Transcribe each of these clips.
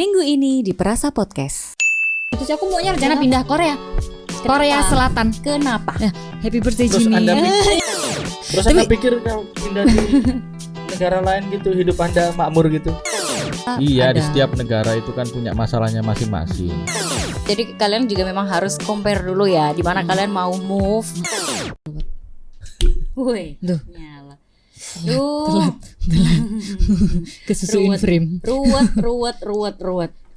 Minggu ini di Perasa Podcast. Terus aku maunya rencana pindah Korea. Korea Selatan. Kenapa? Ya, happy birthday Terus Jimmy. Anda pikir kalau pindah di negara lain gitu hidup Anda makmur gitu? Iya, di setiap negara itu kan punya masalahnya masing-masing. Jadi kalian juga memang harus compare dulu ya, di mana kalian mau move. Woi, Duh. nyala. Telat. Kesusuin frame. Ruwet.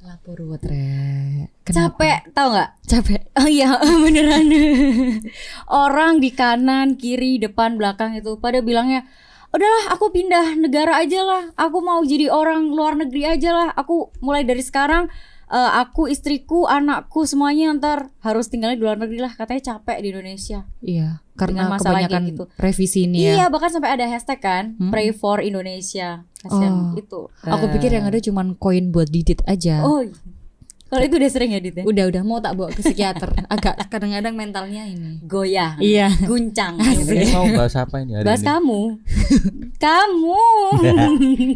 Lapor ruwet re. Capek, tau nggak? Capek. Oh iya, beneran. Orang di kanan, kiri, depan, belakang itu pada bilangnya, udahlah aku pindah negara aja lah. Aku mau jadi orang luar negeri aja lah. Aku mulai dari sekarang aku, istriku, anakku semuanya ntar harus tinggalnya di luar negeri lah. Katanya capek di Indonesia. Iya, karena Dengan masalah kebanyakan kayak gitu. revisi ini ya. Iya, bahkan sampai ada hashtag kan, Pray for Indonesia. Kasian itu. Aku pikir yang ada cuman koin buat didit aja. Oh, kalau itu udah sering edit ya? Udah mau tak bawa ke psikiater. Agak kadang-kadang mentalnya ini. Goyah. Iya. Guncang. Ini mau bahas apa ini hari Bahas ini? kamu. Kamu.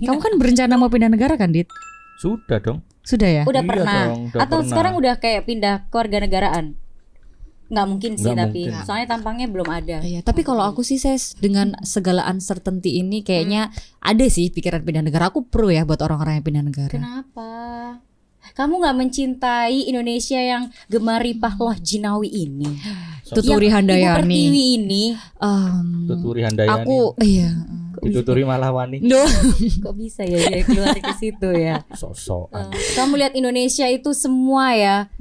Kamu kan berencana mau pindah negara kan, Dit? Sudah dong. Sudah ya? Udah Iya pernah. dong, udah Atau pernah. sekarang udah kayak pindah kewarganegaraan? Nggak mungkin sih, Nggak tapi mungkin. soalnya tampangnya belum ada. Iya, tapi kalau aku sih Ses, dengan segala uncertainty ini kayaknya ada sih pikiran pindah negara. Aku pro ya buat orang-orang yang pindah negara. Kenapa? Kamu nggak mencintai Indonesia yang gemari Pahloh Jinawi ini? Tuturi Yang Ibu Handayani. Pertiwi ini? Tuturi Handayani. Aku iya. Dituturi malah wani. Duh. Kok bisa ya dia keluar ke situ ya? Sok-sokan. Kamu lihat Indonesia itu semua ya.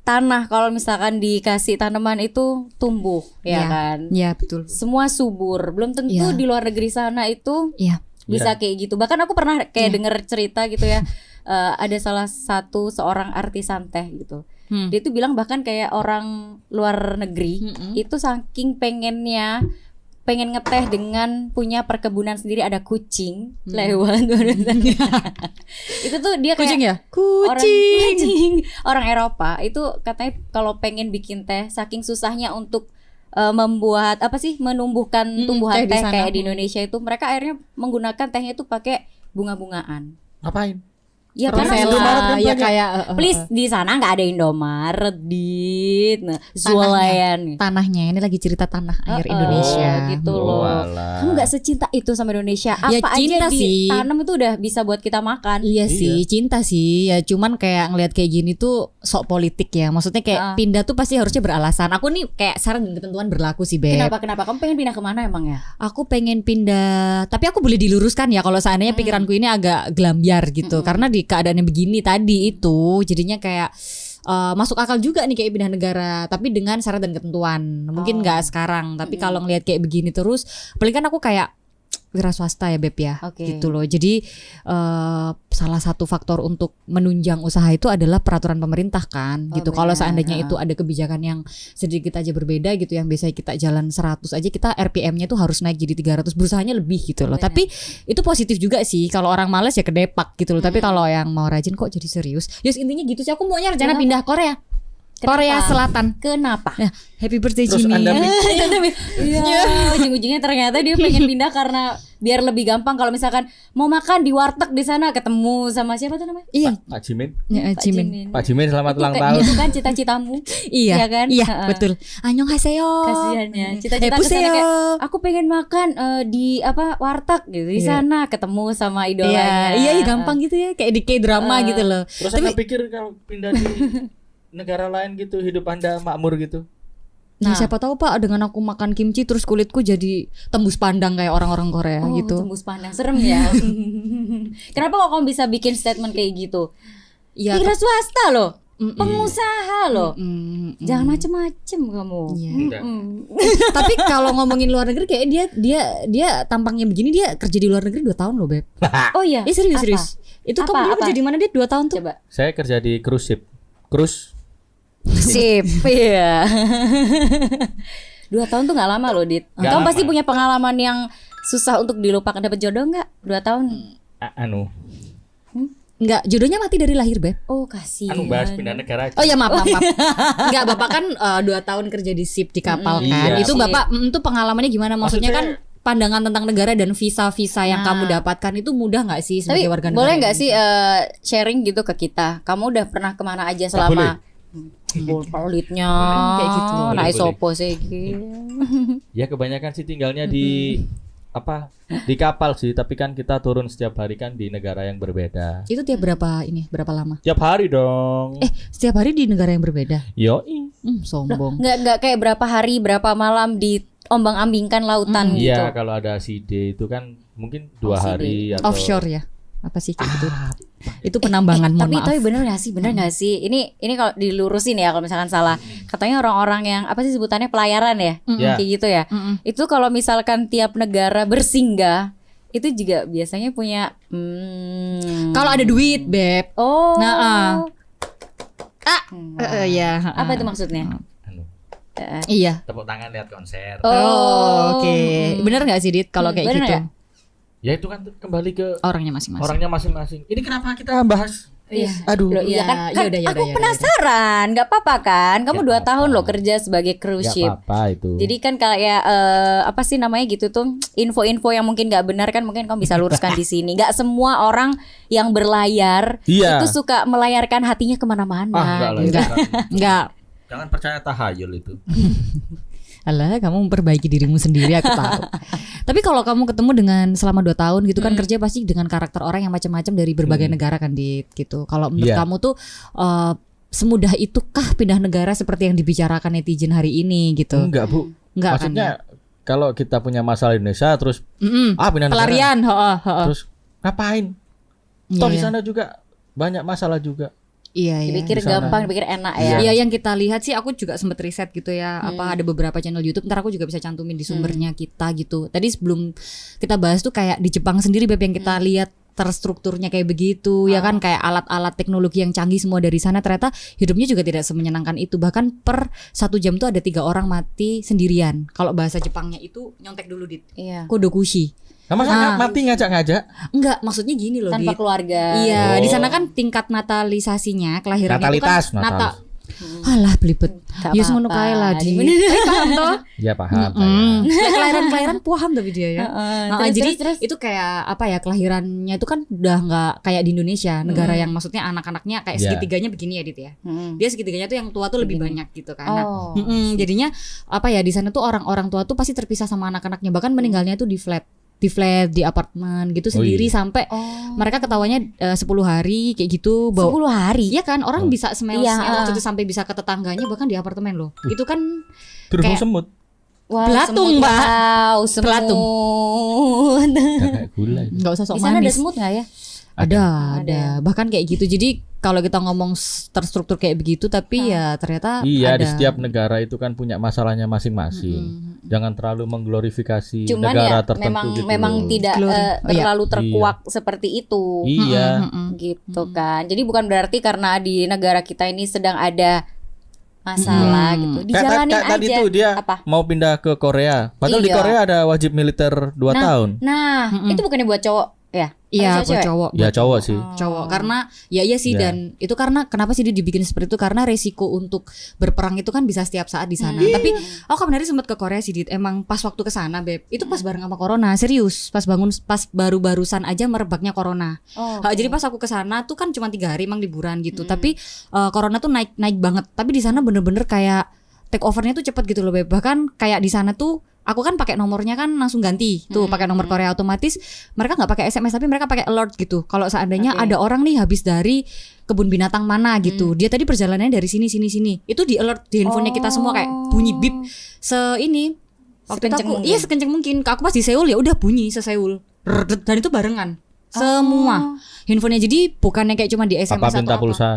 Tanah kalau misalkan dikasih tanaman itu tumbuh, ya Iya. kan? Iya, betul. Semua subur. Belum tentu Iya. di luar negeri sana itu Iya. bisa kayak gitu. Bahkan aku pernah kayak denger cerita gitu ya. Ada salah satu seorang artis teh gitu. Dia tuh bilang bahkan kayak orang luar negeri itu saking pengen ngeteh dengan punya perkebunan sendiri, ada kucing lewat. Itu tuh dia kayak Kucing ya? kucing. Orang Eropa itu katanya kalau pengen bikin teh saking susahnya untuk membuat menumbuhkan tumbuhan teh di teh sana. kayak di Indonesia itu, mereka akhirnya menggunakan tehnya itu pakai bunga-bungaan. Ngapain? Ya Rosella, karena Indomaret kan ya banyak. kayak please di sana nggak ada Indomaret Zualayan tanahnya. Ini lagi cerita tanah air Indonesia. gitu Oh, loh. alah. Kamu nggak secinta itu sama Indonesia? Ya, Apa cinta aja sih. ditanam itu udah bisa buat kita makan. Iya sih, cinta sih. Ya cuman kayak ngelihat kayak gini tuh sok politik ya. Maksudnya kayak pindah tuh pasti harusnya beralasan. Aku nih kayak syarat dan ketentuan berlaku sih, Beb. Kenapa? Kamu pengen pindah kemana emang ya? Aku pengen pindah, tapi aku boleh diluruskan ya kalau seandainya pikiranku ini agak gelambiar gitu. Karena di keadaan yang begini tadi itu jadinya kayak masuk akal juga nih kayak pindah negara, tapi dengan syarat dan ketentuan. Mungkin nggak sekarang, tapi kalau ngelihat kayak begini terus, paling kan aku kayak wira swasta ya, Beb ya. Oke. Gitu loh. Jadi salah satu faktor untuk menunjang usaha itu adalah peraturan pemerintah kan gitu. Kalau benar. seandainya itu ada kebijakan yang sedikit aja berbeda gitu, yang biasanya kita jalan 100 aja, kita RPM-nya tuh harus naik jadi 300, berusahanya lebih gitu loh. Tapi itu positif juga sih. Kalau orang malas ya kedepak gitu loh. Tapi kalau yang mau rajin kok jadi serius. Yus intinya gitu sih. Aku maunya rencana pindah Korea. Korea Selatan. Kenapa? Ya, happy birthday Terus Jimmy. Anda Iya, ujung-ujungnya ternyata dia pengen pindah karena biar lebih gampang kalau misalkan mau makan di warteg di sana ketemu sama siapa tuh namanya? Iya, Pak Jimin. ya, Pak Jimin. Jimin. Pak Jimin selamat ulang Itu tahun. kan cita-citamu. Iya, Iya kan? Iya, Heeh. betul. Annyeonghaseyo. Kasihannya. Cita-cita Hepuseyo. kesana kayak aku pengen makan di warteg gitu di sana ketemu sama idolanya. Iya, gampang gitu ya, kayak di K-drama gitu loh. Terus Anda pikir kalau pindah di negara lain gitu hidup Anda makmur gitu? Nah, siapa tahu Pak, dengan aku makan kimchi terus kulitku jadi tembus pandang kayak orang-orang Korea Oh, gitu. tembus pandang serem ya. Kenapa kok kamu bisa bikin statement kayak gitu? Ya, Wira swasta loh, pengusaha loh. Jangan macem-macem kamu. Iya. Enggak. Tapi kalau ngomongin luar negeri kayak dia tampangnya begini, dia kerja di luar negeri 2 tahun loh, Beb. Oh iya. Serius. Apa? Itu Apa? kamu dulu kerja di mana dia 2 tahun tuh? Coba. Saya kerja di cruise ship. Cruise. Sip, iya. 2 tahun tuh nggak lama loh, Dit. Nggak Kamu lama. pasti punya pengalaman yang susah untuk dilupakan. Dapat jodoh nggak? 2 tahun. Enggak, jodohnya mati dari lahir, Beb. Oh, kasihan. Bahas pindah negara aja. Oh ya maaf. Enggak, Bapak kan 2 tahun kerja di ship di kapal kan. Iya. Itu Bapak itu pengalamannya gimana? Maksudnya kan pandangan tentang negara dan visa-visa yang kamu dapatkan itu mudah nggak sih sebagai warga negara? Boleh nggak sih sharing gitu ke kita? Kamu udah pernah kemana aja selama politnya kayak gitu. Naik sopo sih. Ya kebanyakan sih tinggalnya di di kapal sih, tapi kan kita turun setiap hari kan di negara yang berbeda. Itu tiap berapa lama? Tiap hari dong. Setiap hari di negara yang berbeda. Yoi. Sombong. Nggak kayak berapa hari berapa malam di ombang-ambingkan lautan gitu. Iya, kalau ada CID itu kan mungkin 2 hari atau Offshore ya. Apa sih kayak gitu? Itu penambangan, mohon maaf. Tapi bener gak sih? Ini kalau dilurusin ya kalau misalkan salah. Katanya orang-orang yang apa sih sebutannya pelayaran ya? Kayak gitu ya. Itu kalau misalkan tiap negara bersinggah itu juga biasanya punya Kalau ada duit, Beb. Oh. Nah, ya. Apa itu maksudnya? Iya. tepuk tangan lihat konser. Oke. Bener nggak sih, Dit? Kalau kayak bener gitu. nggak? Ya itu kan kembali ke Orangnya masing-masing. Ini kenapa kita bahas? Iya. Aduh. Loh, iya kan, yaudah, aku penasaran, nggak apa-apa kan? Kamu 2 tahun loh kerja sebagai cruise Gak ship. apa-apa itu. Jadi kan kayak apa sih namanya gitu tuh, info-info yang mungkin nggak benar kan mungkin kamu bisa luruskan di sini. Nggak semua orang yang berlayar itu suka melayarkan hatinya kemana-mana. Enggak. Jangan percaya tahayul itu. Alah, kamu memperbaiki dirimu sendiri, aku tahu. Tapi kalau kamu ketemu dengan selama 2 tahun gitu kan kerja pasti dengan karakter orang yang macam-macam dari berbagai negara kan, Dit, gitu. Kalau menurut kamu tuh semudah itukah pindah negara seperti yang dibicarakan netizen hari ini gitu? Enggak, Bu. Enggak. Maksudnya kan, ya? Kalau kita punya masalah di Indonesia terus pindah pelarian, negara. Terus ngapain? Toh di Iya. sana juga banyak masalah juga. Iya, Dipikir Di sana. gampang, dipikir enak ya. Iya, yang kita lihat sih, aku juga sempet riset gitu ya. Ada beberapa channel YouTube. Ntar aku juga bisa cantumin di sumbernya kita gitu. Tadi sebelum kita bahas tuh kayak di Jepang sendiri, Beb, yang kita lihat terstrukturnya kayak begitu, ya kan, kayak alat-alat teknologi yang canggih semua dari sana. Ternyata hidupnya juga tidak semenyenangkan itu. Bahkan per 1 jam tuh ada 3 orang mati sendirian. Kalau bahasa Jepangnya itu nyontek dulu, Dit. Iya. Kodokushi. Masa mati ngajak-ngajak? Enggak, maksudnya gini loh, Tanpa Dit. keluarga. Iya, di sana kan tingkat natalisasinya, kelahirannya Natalitas, itu kan alah belibet. Ya ngono kae lah, Di. Paham toh? Ya paham. Kelahiran paham tapi dia ya. Jadi terus. itu kayak apa ya, kelahirannya itu kan udah nggak kayak di Indonesia, negara yang maksudnya anak-anaknya kayak segitiganya begini ya, Dit ya. Dia segitiganya tuh yang tua tuh lebih banyak gitu kan. Nah, jadinya apa ya, di sana tuh orang-orang tua tuh pasti terpisah sama anak-anaknya, bahkan meninggalnya tuh di flat, di apartemen gitu sendiri sampai mereka ketawanya 10 hari kayak gitu. 10 hari? Iya kan, orang bisa smell-smell Iya, itu sampai bisa ke tetangganya bahkan di apartemen loh. Itu kan Berbau kayak semut. Wow, belatung, semut. Mbak. Wow, semut. Belatung. Kayak gula. nggak usah sok Di sana ada manis. semut nggak ya? Ada. Bahkan kayak gitu. Jadi kalau kita ngomong terstruktur kayak begitu, tapi ya ternyata Iya, ada. di setiap negara itu kan punya masalahnya masing-masing. Jangan terlalu mengglorifikasi Cuman negara ya tertentu gitu. memang tidak terlalu terkuak seperti itu. Iya. Gitu kan. Jadi bukan berarti karena di negara kita ini sedang ada masalah gitu. Dijalanin aja. Tadi tuh dia Apa? mau pindah ke Korea. Padahal di Iya. Korea ada wajib militer 2 tahun. Nah, itu bukannya buat cowok ya? Iya, Atau buat cewek? cowok. Ya cowok sih. Cowok, karena ya iya sih, dan itu karena kenapa sih dia dibikin seperti itu, karena resiko untuk berperang itu kan bisa setiap saat di sana. Tapi aku kemarin sempat ke Korea sih, Dit. Emang pas waktu ke sana, Beb, itu pas bareng sama corona, serius. Pas baru-barusan aja merebaknya corona. Jadi pas aku ke sana tuh kan cuma 3 hari emang liburan gitu. Tapi corona tuh naik banget. Tapi di sana bener-bener kayak take overnya tuh cepet gitu loh, Beb. Bahkan kayak di sana tuh aku kan pakai nomornya kan langsung ganti tuh, pakai nomor Korea otomatis. Mereka nggak pakai SMS tapi mereka pakai alert gitu. Kalau seandainya ada orang nih habis dari kebun binatang mana gitu, dia tadi perjalanannya dari sini, itu di alert di handphonenya kita semua, kayak bunyi bip ini. Waktu itu aku sekenceng mungkin. Aku pas di Seoul ya udah bunyi se-Seoul. Dan itu barengan. Semua handphonenya, jadi bukannya kayak cuma di SMS Papa atau minta apa. pulsa.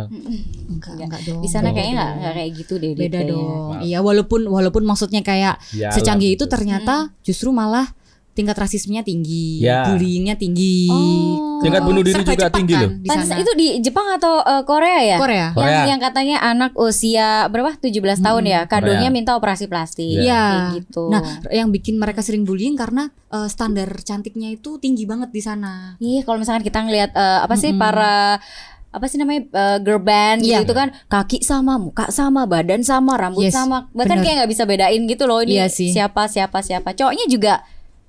Enggak dong. Di sana kayaknya nggak kayak gitu deh. Beda kayaknya. dong. Iya, walaupun maksudnya kayak Yalah, secanggih gitu. itu ternyata justru malah tingkat rasismenya tinggi, Ya. bullyingnya tinggi. Tingkat bunuh diri Serba juga cepat tinggi kan loh. di Pantes sana. itu di Jepang atau Korea ya? Korea. Yang katanya anak usia berapa? 17 tahun ya, kadonya Korea. minta operasi plastik. Iya. Kayak gitu. Nah, yang bikin mereka sering bullying karena standar cantiknya itu tinggi banget di sana. Iya, kalau misalkan kita ngelihat apa sih para apa sih namanya girl band gitu, Iya. itu kan kaki sama, muka sama, badan sama, rambut Yes, sama. Bahkan bener. kayak nggak bisa bedain gitu loh ini Iya sih. siapa. Cowoknya juga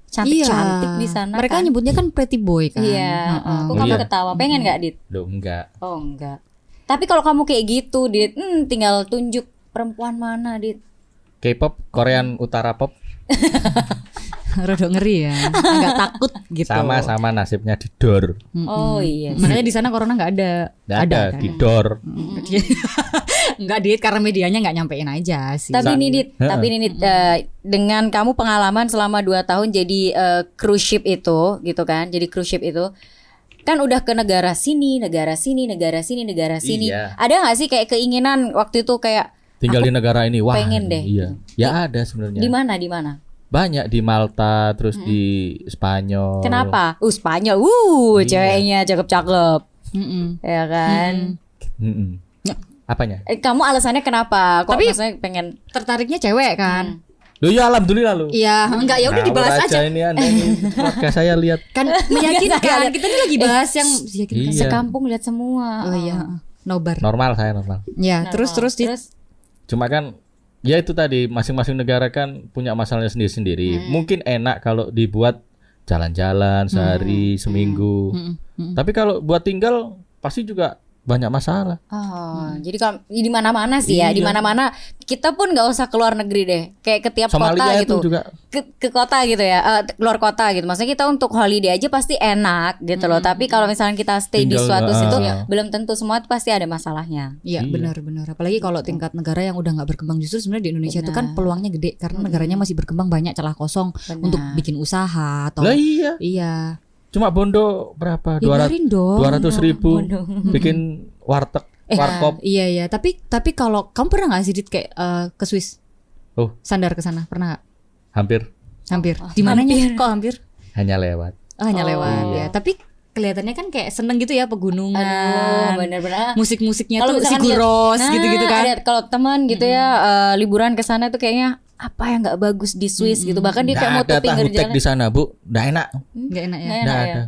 cantik-cantik di sana. Mereka kan? nyebutnya kan pretty boy kan. Iya. Kok Oh, kamu iya. ketawa? Pengen nggak, Dit? Loh enggak. Oh enggak. Tapi kalau kamu kayak gitu, Dit, tinggal tunjuk perempuan mana, Dit. K-pop, Korean Utara pop Rada ngeri ya. Agak takut gitu. sama nasibnya di door. Oh iya. Makanya di sana corona nggak ada. Nggak ada di door. Nggak Dit, karena medianya nggak nyampein aja sih. Tapi nih Dit, dengan kamu pengalaman selama 2 tahun jadi cruise ship itu, gitu kan? Jadi cruise ship itu kan udah ke negara sini. Iya. Ada nggak sih kayak keinginan waktu itu kayak Tinggal di negara ini, wah. pengen deh. Iya. Ya ada sebenarnya. Di mana? Banyak di Malta, terus di Spanyol. Kenapa? Spanyol. Iya. Ceweknya cakep-cakep. Ya kan? Mm-mm. Apanya? Kamu alasannya kenapa? Kok Tapi- maksudnya pengen Tertariknya cewek kan? Loh ya alhamdulillah lo. Iya, enggak ya udah Ngawur dibahas aja. ini Anda ini keluarga saya lihat. Kan meyakinkan. Kita ini lagi bahas yang meyakinkan. Iya. sekampung lihat semua. Oh iya, nobar. Normal saya normal. Ya, terus Dit. Cuma kan ya itu tadi masing-masing negara kan punya masalahnya sendiri-sendiri. Mungkin enak kalau dibuat jalan-jalan sehari, seminggu. Tapi kalau buat tinggal pasti juga banyak masalah. Jadi kalau di mana-mana sih ya, di Iya. mana-mana kita pun nggak usah keluar negeri deh, kayak ke tiap kota Somalia gitu, itu juga. ke kota gitu ya, keluar kota gitu. Maksudnya kita untuk holiday aja pasti enak gitu loh. Tapi kalau misalnya kita stay di Tinggal, suatu situ, ah. belum tentu semua itu pasti ada masalahnya. Iya, Iya. benar-benar. Apalagi kalau tingkat negara yang udah nggak berkembang, justru sebenarnya di Indonesia itu kan Benar. peluangnya gede karena negaranya masih berkembang, banyak celah kosong untuk bikin usaha atau Lah iya. iya. Cuma bondo berapa? Ya, biarin dong. 200.000 bikin warteg, warkop. Iya. Tapi kalau kamu pernah nggak sih Dit kayak ke Swiss? Oh. Sandar ke sana pernah nggak? Hampir Hampir. Di mananya? Kok hampir? hanya lewat. Oh, hanya lewat iya. ya. Tapi kelihatannya kan kayak seneng gitu ya pegunungan. Aduh, bener-bener. Musik-musiknya Kalau tuh misalkan Siguros lihat- gitu-gitu kan. ada kalau teman gitu ya liburan ke sana tuh kayaknya apa yang nggak bagus di Swiss gitu. Bahkan dia kayak mau Nggak ada tuh pinggir tahu tek jalan. di sana, Bu. Nggak enak. Nggak enak ya. Nggak Nggak enak ya? ada.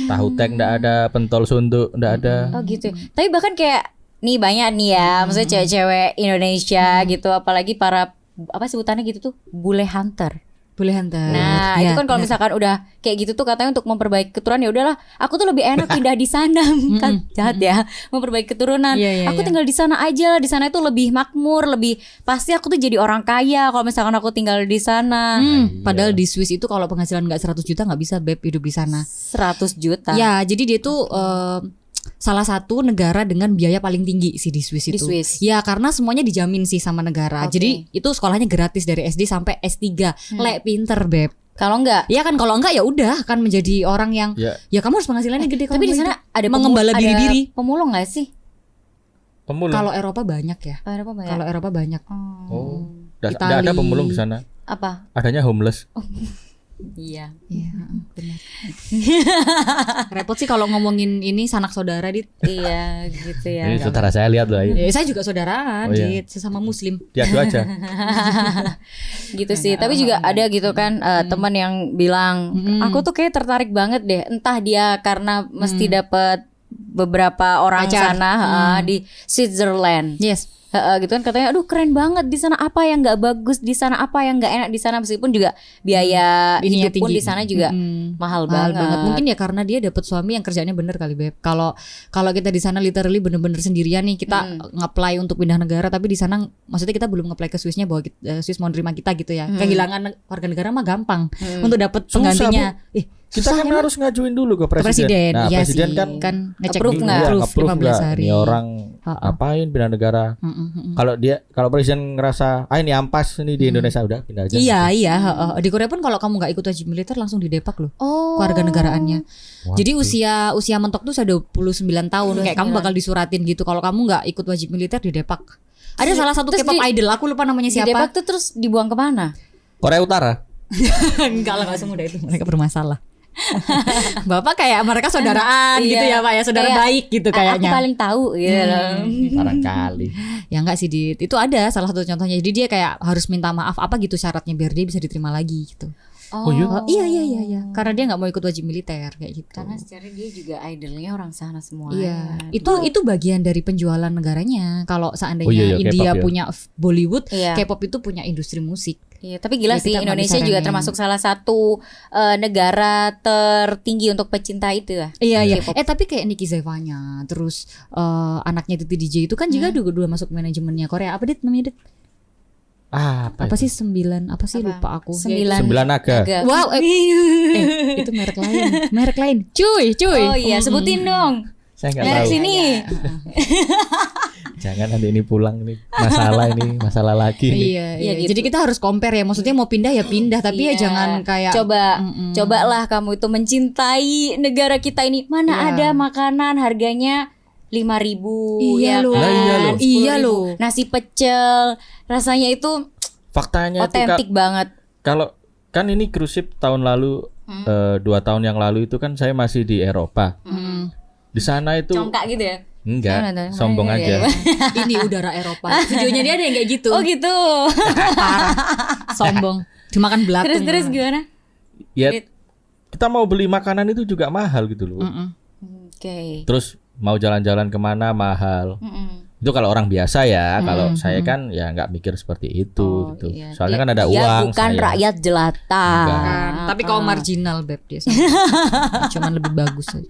Tahu tek nggak ada, pentol sunduk nggak ada. Oh gitu. Tapi bahkan kayak nih banyak nih ya, maksudnya cewek-cewek Indonesia gitu, apalagi para apa sebutannya gitu tuh, bule hunter. Boleh hantar. Nah, Ya, itu kan kalau benar. misalkan udah kayak gitu tuh katanya untuk memperbaiki keturunan, ya udahlah, aku tuh lebih enak pindah di sana. Kan jahat ya, memperbaiki keturunan. Iya, Aku iya. tinggal di sana aja, di sana itu lebih makmur, lebih pasti aku tuh jadi orang kaya kalau misalkan aku tinggal di sana. Padahal di Swiss itu kalau penghasilan nggak 100 juta nggak bisa Beb hidup di sana. 100 juta. Ya, jadi dia tuh salah satu negara dengan biaya paling tinggi sih di Swiss Di itu. Swiss. Ya, karena semuanya dijamin sih sama negara. Oke. Jadi itu sekolahnya gratis dari SD sampai S3. Lek pinter Beb. Kalau enggak, Ya kan kalau enggak ya udah kan menjadi orang yang Ya, ya kamu harus penghasilannya gede kalau tapi di mau sana hidup. ada mengembala ada diri-diri. pemulung nggak sih? pemulung. Kalau Eropa banyak ya. Ada apa ya? Kalau Eropa banyak. Oh, nggak Itali. ada pemulung di sana. Apa? Adanya homeless. Iya. Iya, benar. Repot sih kalau ngomongin ini sanak saudara Dit. Iya, gitu ya. Ini saudara saya lihat loh, ayo. Ya, saya juga saudaraan, Oh, iya. Dit, sesama muslim. Diadu aja. Gitu sih. Tapi juga ada gitu kan teman yang bilang, aku tuh kayak tertarik banget deh. Entah dia karena mesti dapat beberapa orang Pacar. sana di Switzerland. Yes. Gitu kan katanya, aduh keren banget di sana, apa yang nggak bagus di sana, apa yang nggak enak di sana, meskipun juga biaya Ininya hidup pun tinggi. di sana juga mahal banget. Mungkin ya karena dia dapat suami yang kerjanya bener kali Beb. Kalau kita di sana literally bener-bener sendirian nih, kita nge-apply untuk pindah negara, tapi di sana maksudnya kita belum nge-apply ke Swissnya bahwa Swiss mau nerima kita gitu ya. Kehilangan warga negara mah gampang untuk dapat Susah, penggantinya. Kita kan harus ngajuin dulu ke Ke presiden. Nah, Iya presiden sih. kan ngecek approve dulu, nggak? iya, approve nge-approve 15 nggak? hari. Ini orang ngapain pindah negara? Kalau presiden ngerasa ini ampas ini di Indonesia udah pindah aja. Iya. Di Korea pun kalau kamu nggak ikut wajib militer langsung didepak loh. Oh. Keluarga negaraannya. Waduh. Jadi usia mentok tuh sudah 29 tahun. Kayak kamu bakal disuratin gitu kalau kamu nggak ikut wajib militer didepak. Ada salah satu Terus K-pop idol, aku lupa namanya Di Depak siapa. tuh terus dibuang kemana? Korea Utara. Enggak lah, nggak semudah itu, mereka bermasalah. Bapak kayak mereka saudaraan gitu ya Pak ya, saudara Kayak, baik gitu Aku kayaknya. paling tahu gitu loh. Barangkali. Ya enggak sih itu ada salah satu contohnya. Jadi dia kayak harus minta maaf apa gitu syaratnya biar dia bisa diterima lagi gitu. Oh, iya? Oh, iya. Karena dia nggak mau ikut wajib militer kayak gitu. Karena secara dia juga idolnya orang sana semua. Iya, itu bagian dari penjualan negaranya. Kalau seandainya Oh, iya, India K-pop ya. punya Bollywood, Iya. K-pop itu punya industri musik. Iya, tapi gila Ya, sih kita nggak Indonesia bisa juga remehin. termasuk salah satu negara tertinggi untuk pecinta itu ya. Iya. K-pop. Tapi kayak Nicky Zevanya, terus anaknya Titi DJ itu kan juga dua masuk manajemennya Korea. Apa Dit namanya Dit? Apa Apa sih 9? Apa sih Apa? lupa aku. Sembilan naga. Wow, itu merek lain. Cuy. Oh iya, sebutin dong. Saya nggak Merek tahu. sini. Jangan nanti ini pulang ini masalah lagi nih. Iya. Iya, gitu. Jadi kita harus compare ya. Maksudnya mau pindah ya pindah, tapi ya Iya. jangan kayak Cobalah kamu itu mencintai negara kita ini. Mana Iya. ada makanan harganya 5.000 Iya ya loh. kan? Lah, iya loh. 10.000. Iya loh. Nasi pecel rasanya itu Faktanya itu otentik banget. kalau kan ini cruise ship tahun lalu 2 tahun yang lalu itu kan saya masih di Eropa. Di sana itu Congkak gitu ya. enggak, Mana tuh? sombong Mana aja. ya? ini udara Eropa. Videonya dia ada yang kayak gitu. Oh gitu. Sombong. Dimakan belatung. Terus gimana? Ya kita mau beli makanan itu juga mahal gitu loh. Oke. Terus mau jalan-jalan kemana mahal. Itu kalau orang biasa ya. Kalau saya kan ya nggak mikir seperti itu gitu. Iya. Soalnya kan ada Dia uang. bukan saya. rakyat jelata. Enggak. Kan, tapi kalau marginal beb dia sama. Cuman lebih bagus aja.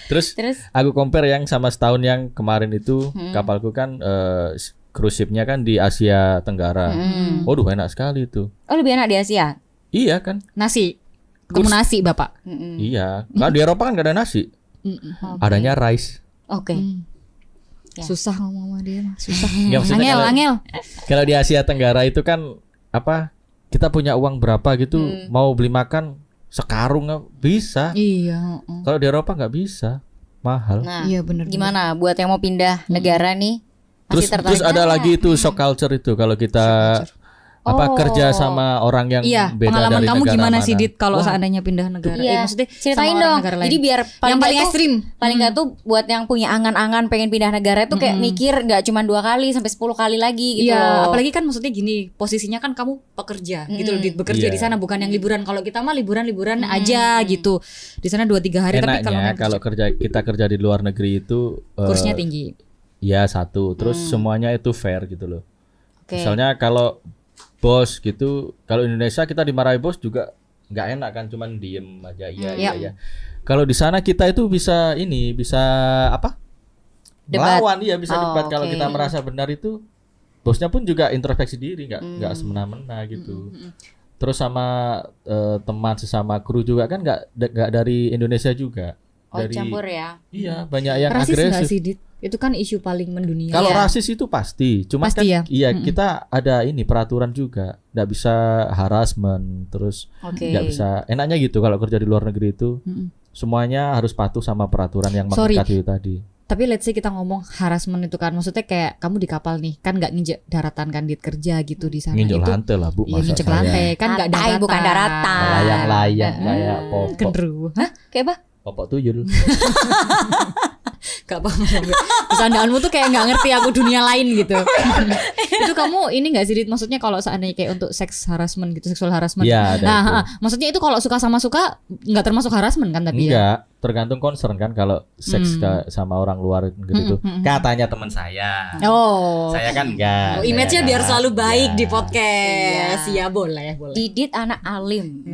Terus Terus? aku compare yang sama setahun yang kemarin itu kapalku kan cruise ship-nya kan di Asia Tenggara. Waduh enak sekali itu. Oh lebih enak di Asia. Iya kan? Nasi. Ketemu nasi, Bapak. Iya. Kalau di Eropa kan gak ada nasi. Adanya rice. Oke. Ya. Susah ngomong sama dia mah, susah. Nggak, maksudnya kalau- Angel. Kalau di Asia Tenggara itu kan apa? Kita punya uang berapa gitu mau beli makan sekarung nggak bisa. Iya, Kalau di Eropa nggak bisa, mahal. Nah, Iya, bener. gimana buat yang mau pindah negara nih? Masih Terus tertarik? ada lagi itu shock culture itu kalau kita kerja sama orang yang Iya, beda pengalaman dari kamu negara gimana mana. sih Dit kalau Wah, seandainya pindah negara? Iya. Maksudnya Ceritain sama orang dong. negara lain. Jadi biar yang paling nggak tuh- ekstrim. Paling nggak tuh buat yang punya angan-angan pengen pindah negara itu kayak mikir nggak cuma 2 kali sampai 10 kali lagi gitu. Iya, apalagi kan maksudnya gini, posisinya kan kamu pekerja gitu loh, Dit, bekerja Iya. di sana bukan yang liburan. Kalau kita mah liburan aja gitu. Di sana 2-3 hari tapi kalau enaknya kalau kita kerja di luar negeri itu kursnya tinggi. ya satu, terus semuanya itu fair gitu loh. Oke. Misalnya kalau bos gitu, kalau Indonesia kita dimarahi bos juga nggak enak kan, cuman diem aja iya. Kalau di sana kita itu bisa apa? Debat. Melawan, iya bisa Oh, debat. Kalau oke. kita merasa benar itu bosnya pun juga introspeksi diri, nggak semena-mena gitu. Terus sama teman sesama kru juga kan nggak dari Indonesia juga. Oh Dari campur ya. iya banyak yang Rasis nggak agresif. sih, Dit? Itu kan isu paling mendunia. Kalau Iya. rasis itu pasti, cuma Pasti kan ya? iya kita ada ini peraturan juga, nggak bisa harassment, terus Oke. nggak bisa enaknya gitu kalau kerja di luar negeri itu semuanya harus patuh sama peraturan yang Sorry. mengikat itu tadi. Tapi let's say kita ngomong harassment itu kan, maksudnya kayak kamu di kapal nih, kan nggak nginjek daratan kan Dit, kerja gitu di sana. Nginjek itu lantai lah bu, iya, masa nginjek saya lantai kan nggak Lantai, daratan. bukan daratan. layang-layang kayak popok Gendruwo. Hah? Kayak apa? popok tuyul. Gak paham. Bercandaanmu tuh kayak nggak ngerti aku dunia lain gitu. Itu kamu ini nggak sih Dit? Maksudnya kalau seandainya kayak untuk seks harassment gitu, seksual harassment. Iya, ada Nah, itu. maksudnya itu kalau suka sama suka nggak termasuk harassment kan tapi ya. Enggak, tergantung concern kan kalau seks sama orang luar negeri itu. Katanya teman saya. Oh. Saya kan enggak. Oh, image-nya saya biar kan. selalu baik Iya. di podcast. Iya, boleh. Didit anak alim.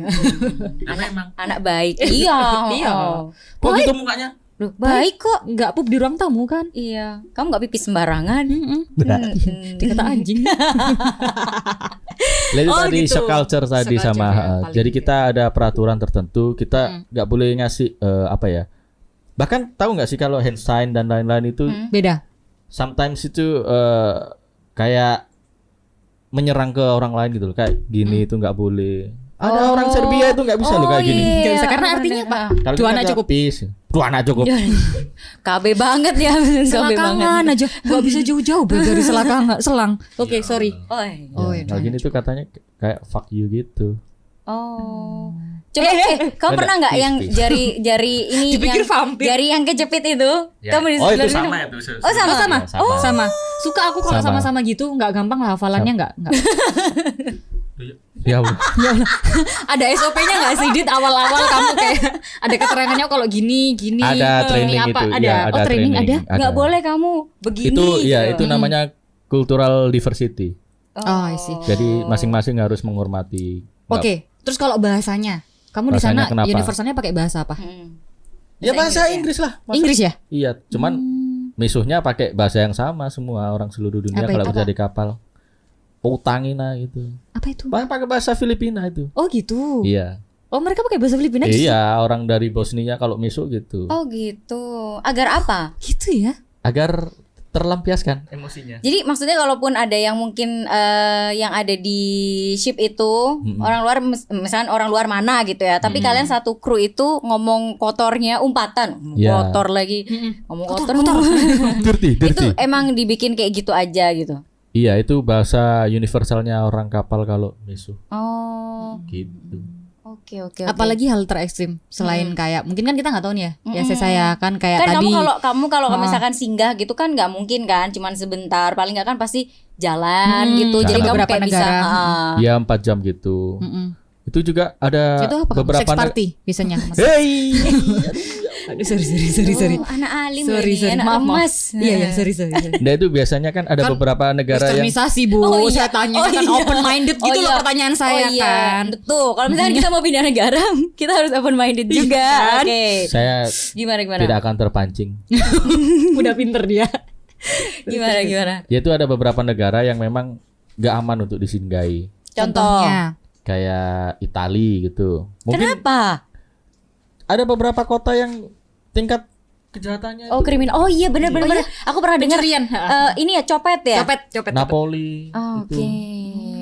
Apa emang? Anak baik. Iya. Iya. Kok gitu mukanya? Loh, baik kok. Nggak pup di ruang tamu kan? Iya. Kamu nggak pipis sembarangan. Dikata anjing. Lalu Oh, tadi gitu. shock culture tadi Shock sama culture ya, paling jadi gitu kita ada peraturan tertentu, kita nggak boleh ngasih apa ya. Bahkan tahu nggak sih kalau hand sign dan lain-lain itu Beda. sometimes itu kayak menyerang ke orang lain gitu loh. Kayak gini itu nggak boleh. Ada orang Serbia itu nggak bisa loh kayak gini. Nggak bisa, karena artinya apa? Kalau Dua kita anak nggak cukup. peace. Dua anak cukup. KB banget ya. KB banget. Selakangan aja. Gak bisa jauh-jauh Beb, dari selang. Oke, sorry. Oh, Oh, Ya, kalau gini tuh katanya kayak fuck you gitu. oh. Coba kamu pernah nggak Peace, yang peace. jari ini Dipikir yang vampir. jari yang kejepit itu? Ya. Kamu di Oh itu sebelah sama sini. itu. Oh, sama? Sama. Ya, sama. Sama. Suka aku kalau Sama. sama-sama gitu nggak gampang lah hafalannya nggak. Ya Allah. Ya Allah. Ada SOP-nya nggak sih Dit awal-awal kamu kayak ada keterangannya kalau gini. Ada training ini apa? itu. Ada. Ya, Oh, training ada. Nggak boleh kamu begini. Itu ya gitu. itu namanya cultural diversity. Oh, I see. Jadi masing-masing harus menghormati. Oke, terus kalau bahasanya, kamu di Bahasanya sana kenapa? universalnya pakai bahasa apa? Ya bahasa Inggris lah. Masa- Inggris ya? Iya, cuman misuhnya pakai bahasa yang sama semua orang seluruh dunia Apa kalau itu? kerja di kapal. Utangina gitu. Apa itu? Pakai bahasa Filipina itu. Oh gitu. Iya. Oh mereka pakai bahasa Filipina? Iya, orang dari Bosnia kalau misu gitu. Oh gitu. Agar apa? Gitu ya? Agar terlampiaskan emosinya. Jadi maksudnya kalaupun ada yang mungkin yang ada di ship itu orang luar misalnya orang luar mana gitu ya, tapi kalian satu kru itu ngomong kotornya umpatan, Ya. kotor lagi, ngomong kotor. Dirty. Itu emang dibikin kayak gitu aja gitu. Iya, itu bahasa universalnya orang kapal kalau misu. Oh, Gitu. oke. Apalagi hal terekstrim selain kayak mungkin kan kita nggak tahu nih ya. Ya saya kan kayak Kan tadi. kamu kalau misalkan singgah gitu kan nggak mungkin kan, cuman sebentar, paling nggak kan pasti jalan gitu. Jadi Karena kamu beberapa kayak bisa. negara. Iya, 4 jam gitu. Itu juga ada Itu apa? beberapa Sex party biasanya. Mas. Hey. Aduh, sorry. Oh, anak alim Sorry, ini, anak maaf. emas. Iya, sorry. Nah, itu biasanya kan ada beberapa negara yang Westernisasi Bu, Oh, iya. saya tanya Oh, kan iya. open minded gitu Oh, loh iya. pertanyaan saya Oh, iya. kan. Betul. Kalau misalnya kita mau pindah negara, kita harus open minded juga. kan? Oke. saya Gimana? tidak akan terpancing. Udah pinter dia. Gimana? Yaitu ada beberapa negara yang memang gak aman untuk disinggahi. Contoh. Kayak Itali gitu. Mungkin Kenapa? ada beberapa kota yang tingkat kejahatannya Oh, kriminal. Oh iya benar. Aku pernah dengar Pencurian. ini ya copet ya? Copet. Napoli Oh, itu. Oke.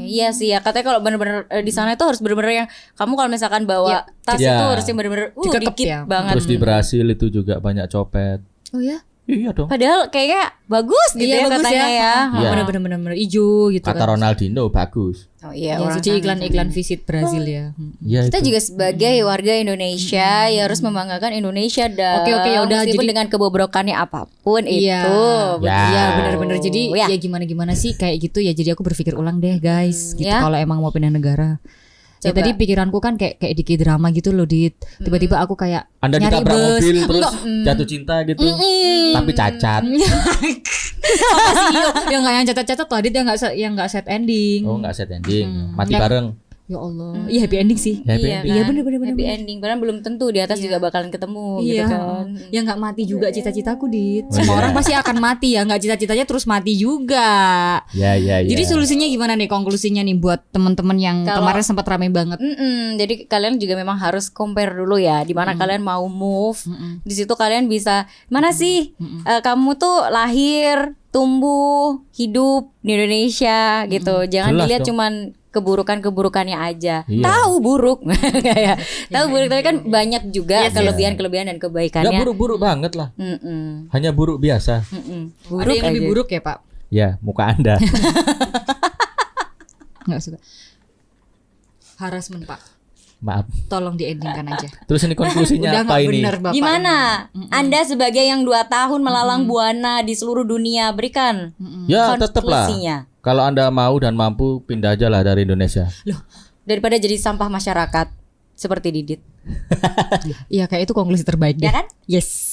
Iya sih ya, katanya kalau bener-bener di sana itu harus bener-bener yang kamu kalau misalkan bawa tas Ya. itu harus yang bener-bener Dikekep dikit ya. banget. Terus di Brasil itu juga banyak copet. Oh ya? Iya dong. Padahal kayaknya bagus gitu ya bagus katanya ya. Iya. Bener-bener hijau gitu Kata kan. Ronaldinho bagus. Oh iya, Ya, orang jadi sana iklan-iklan sana. visit Brazil ya. Iya Kita itu. juga sebagai warga Indonesia ya harus membanggakan Indonesia dan Oke, ya udah, meskipun jadi- dengan kebobrokannya apapun Iya. itu. Ya. Iya bener-bener. Jadi Ya. ya gimana sih kayak gitu ya. Jadi aku berpikir ulang deh guys. Gitu Ya. kalau emang mau pindah negara. Ya Coba. tadi pikiranku kan kayak di drama gitu loh Dit. Tiba-tiba aku kayak Anda nyari ditabrak bus. mobil terus Enggak. jatuh cinta gitu. Tapi cacat. Apa sih? Yang nggak yang cacat-cacat tuh Adit yang nggak set ending. Oh, enggak set ending. Mati Nggak. bareng. Ya Allah. Iya happy ending sih. Happy Iya, ending. Iya kan? bener. Happy ending. Padahal belum tentu di atas juga bakalan ketemu gitu Iya. kan. Ya nggak mati juga cita-citaku Dit. Oh, Semua iya. orang pasti akan mati ya. Nggak cita-citanya terus mati juga. Ya. Jadi solusinya gimana nih konklusinya nih buat teman-teman yang Kalau- kemarin sempat rame banget. Jadi kalian juga memang harus compare dulu ya, di mana kalian mau move. Di situ kalian bisa mana sih kamu tuh lahir, tumbuh, hidup di Indonesia gitu. Jangan Jelas dilihat dong. cuman keburukan-keburukannya aja. Iya. Tahu buruk, kayak tahu buruk tapi kan banyak juga kelebihan-kelebihan dan Enggak kebaikannya. buruk-buruk banget lah. Mm-mm. Hanya buruk biasa. Buruk Ada yang lebih aja. buruk ya Pak? Ya, muka Anda. Nggak suka. Harassment Pak. Maaf. Tolong diendingkan aja. Terus ini konklusinya Udah apa nggak ini? bener Bapak. Gimana? Anda sebagai yang 2 tahun melalang buana di seluruh dunia, berikan Ya, tetap lah. konklusinya. Kalau Anda mau dan mampu pindah aja lah dari Indonesia. Daripada jadi sampah masyarakat seperti Didit. Iya kayak itu konklusi terbaik deh. Ya kan? Yes.